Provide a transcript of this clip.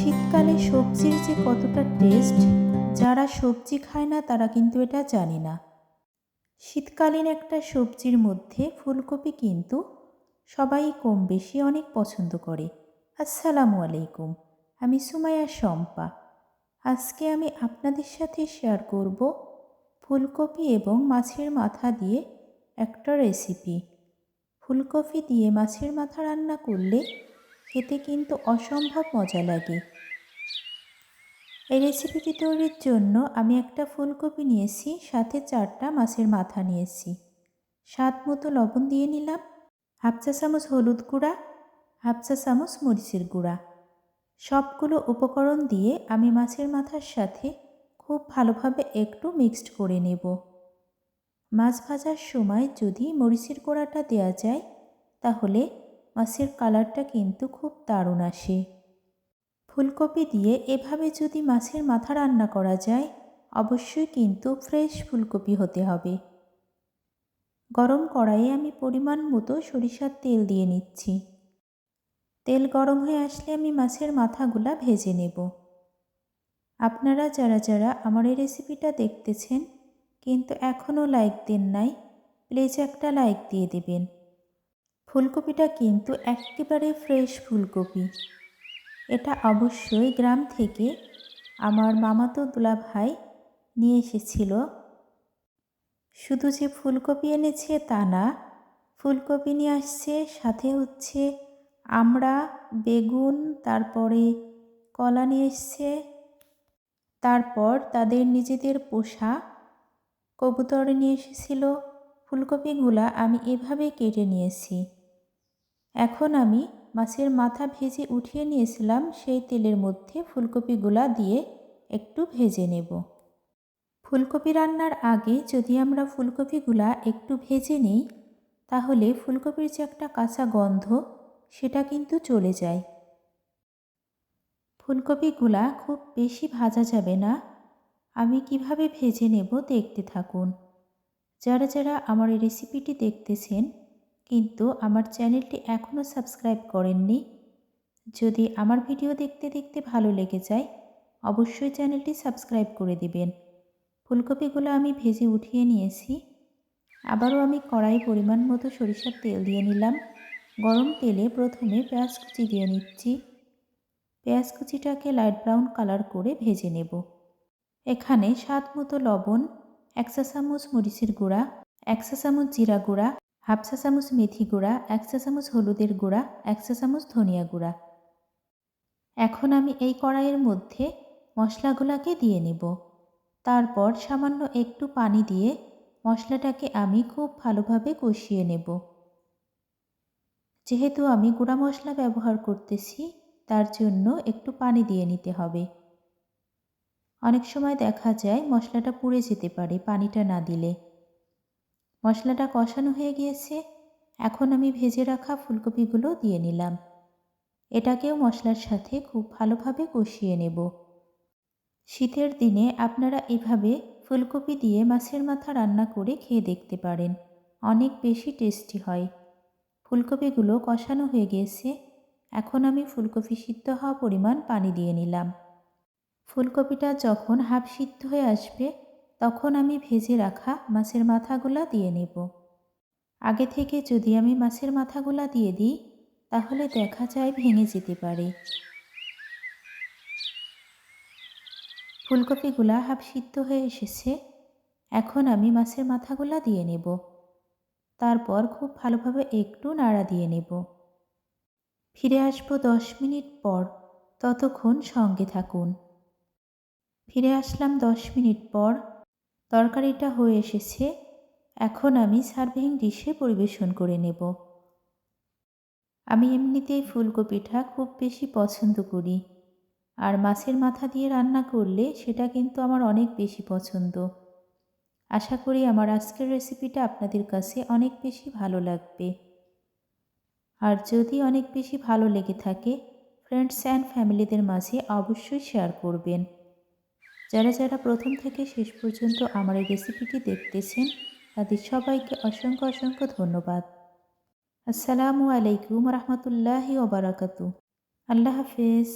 শীতকালে সবজির যে কতটা টেস্ট, যারা সবজি খায় না তারা কিন্তু এটা জানে না। শীতকালীন একটা সবজির মধ্যে ফুলকপি কিন্তু সবাই কম বেশি অনেক পছন্দ করে। আসসালামু আলাইকুম, আমি সুমাইয়া শম্পা। আজকে আমি আপনাদের সাথে শেয়ার করব ফুলকপি এবং মাছের মাথা দিয়ে একটা রেসিপি। ফুলকপি দিয়ে মাছের মাথা রান্না করলে খেতে কিন্তু অসম্ভব মজা লাগে। এই রেসিপিটি তৈরির জন্য আমি একটা ফুলকপি নিয়েছি, সাথে 4টা মাছের মাথা নিয়েছি। স্বাদ মতো লবণ দিয়ে নিলাম, হাফ চা চামচ হলুদ গুঁড়া, হাফ চা চামচ মরিচের গুঁড়া। সবগুলো উপকরণ দিয়ে আমি মাছের মাথার সাথে খুব ভালোভাবে একটু মিক্সড করে নেব। মাছ ভাজার সময় যদি মরিচের গুঁড়াটা দেওয়া যায় তাহলে মাছের কালারটা কিন্তু খুব দারুণ আসে। ফুলকপি দিয়ে এভাবে যদি মাছের মাথা রান্না করা যায়, অবশ্যই কিন্তু ফ্রেশ ফুলকপি হতে হবে। গরম কড়াইয়ে আমি পরিমাণ মতো সরিষার তেল দিয়ে নিচ্ছি। তেল গরম হয়ে আসলে আমি মাছের মাথাগুলা ভেজে নেব। আপনারা যারা যারা আমার এই রেসিপিটা দেখতেছেন কিন্তু এখনও লাইক দেন নাই, প্লিজ একটা লাইক দিয়ে দেবেন। ফুলকপিটা কিন্তু একেবারে ফ্রেশ ফুলকপি। এটা অবশ্যই গ্রাম থেকে আমার মামাতো দুলাভাই নিয়ে এসেছিল। শুধু যে ফুলকপি এনেছে তা না, ফুলকপি নিয়ে আসছে, সাথে হচ্ছে আমড়া, বেগুন, তারপরে কলা নিয়ে এসছে। তারপর তাদের নিজেদের পোষা কবুতর নিয়ে এসেছিল। ফুলকপিগুলা আমি এভাবে কেটে নিয়েছি। এখন আমি মাছের মাথা ভেজে উঠিয়ে নিয়েছিলাম, সেই তেলের মধ্যে ফুলকপিগুলা দিয়ে একটু ভেজে নেব। ফুলকপি রান্নার আগে যদি আমরা ফুলকপিগুলা একটু ভেজে নিই তাহলে ফুলকপির যে একটা কাঁচা গন্ধ সেটা কিন্তু চলে যায়। ফুলকপিগুলা খুব বেশি ভাজা যাবে না, আমি কিভাবে ভেজে নেব দেখতে থাকুন। যারা যারা আমার এই রেসিপিটি দেখতেছেন কিন্তু আমার চ্যানেলটি এখনও সাবস্ক্রাইব করেননি, যদি আমার ভিডিও দেখতে দেখতে ভালো লেগে যায় অবশ্যই চ্যানেলটি সাবস্ক্রাইব করে দিবেন। ফুলকপিগুলো আমি ভেজে উঠিয়ে নিয়েছি। আবারও আমি কড়াই পরিমাণ মতো সরিষার তেল দিয়ে নিলাম। গরম তেলে প্রথমে পেঁয়াজ কুচি দিয়ে নিচ্ছি। পেঁয়াজ কুচিটাকে লাইট ব্রাউন কালার করে ভেজে নেব। এখানে স্বাদ মতো লবণ, 1 চা চামচ মরিচের গুঁড়া, 1 চা চামচ জিরা গুঁড়া, হাফ চা চামচ মেথি গুঁড়া, 1 চা চামচ হলুদের গুঁড়া, 1 চা চামচ ধনিয়া গুঁড়া। এখন আমি এই কড়াইয়ের মধ্যে মশলাগুলোকে দিয়ে নেব। তারপর সামান্য একটু পানি দিয়ে মশলাটাকে আমি খুব ভালোভাবে কষিয়ে নেব। যেহেতু আমি গুঁড়া মশলা ব্যবহার করতেছি তার জন্য একটু পানি দিয়ে নিতে হবে। অনেক সময় দেখা যায় মশলাটা পুড়ে যেতে পারে পানিটা না দিলে। মশলাটা কষানো হয়ে গিয়েছে, এখন আমি ভেজে রাখা ফুলকপিগুলো দিয়ে নিলাম। এটাকেও মশলার সাথে খুব ভালোভাবে কষিয়ে নেব। শীতের দিনে আপনারা এভাবে ফুলকপি দিয়ে মাছের মাথা রান্না করে খেয়ে দেখতে পারেন, অনেক বেশি টেস্টি হয়। ফুলকপিগুলো কষানো হয়ে গিয়েছে, এখন আমি ফুলকপি সিদ্ধ হওয়া পরিমাণ পানি দিয়ে নিলাম। ফুলকপিটা যখন হাফ সিদ্ধ হয়ে আসবে তখন আমি ভেজে রাখা মাছের মাথাগুলা দিয়ে নেব। আগে থেকে যদি আমি মাছের মাথাগুলা দিয়ে দিই তাহলে দেখা যায় ভেঙে যেতে পারে। ফুলকপিগুলা হাফ সিদ্ধ হয়ে এসেছে, এখন আমি মাছের মাথাগুলা দিয়ে নেব। তারপর খুব ভালোভাবে একটু নাড়া দিয়ে নেব। ফিরে আসবো 10 মিনিট পর, ততক্ষণ সঙ্গে থাকুন। ফিরে আসলাম 10 মিনিট পর। তরকারিটা হয়ে এসেছে, এখন আমি সার্ভিং ডিশে পরিবেশন করে নেব। আমি এমনিতেই ফুলকপিটা খুব বেশি পছন্দ করি, আর মাছের মাথা দিয়ে রান্না করলে সেটা কিন্তু আমার অনেক বেশি পছন্দ। আশা করি আমার আজকের রেসিপিটা আপনাদের কাছে অনেক বেশি ভালো লাগবে। আর যদি অনেক বেশি ভালো লেগে থাকে ফ্রেন্ডস অ্যান্ড ফ্যামিলিদের মাঝে অবশ্যই শেয়ার করবেন। যারা যারা প্রথম থেকে শেষ পর্যন্ত আমার এই রেসিপিটি দেখতেছেন তাদের সবাইকে অসংখ্য অসংখ্য ধন্যবাদ। আসসালামু আলাইকুম রহমতুল্লাহি ওয়া বারাকাতুহু। আল্লাহ হাফেজ।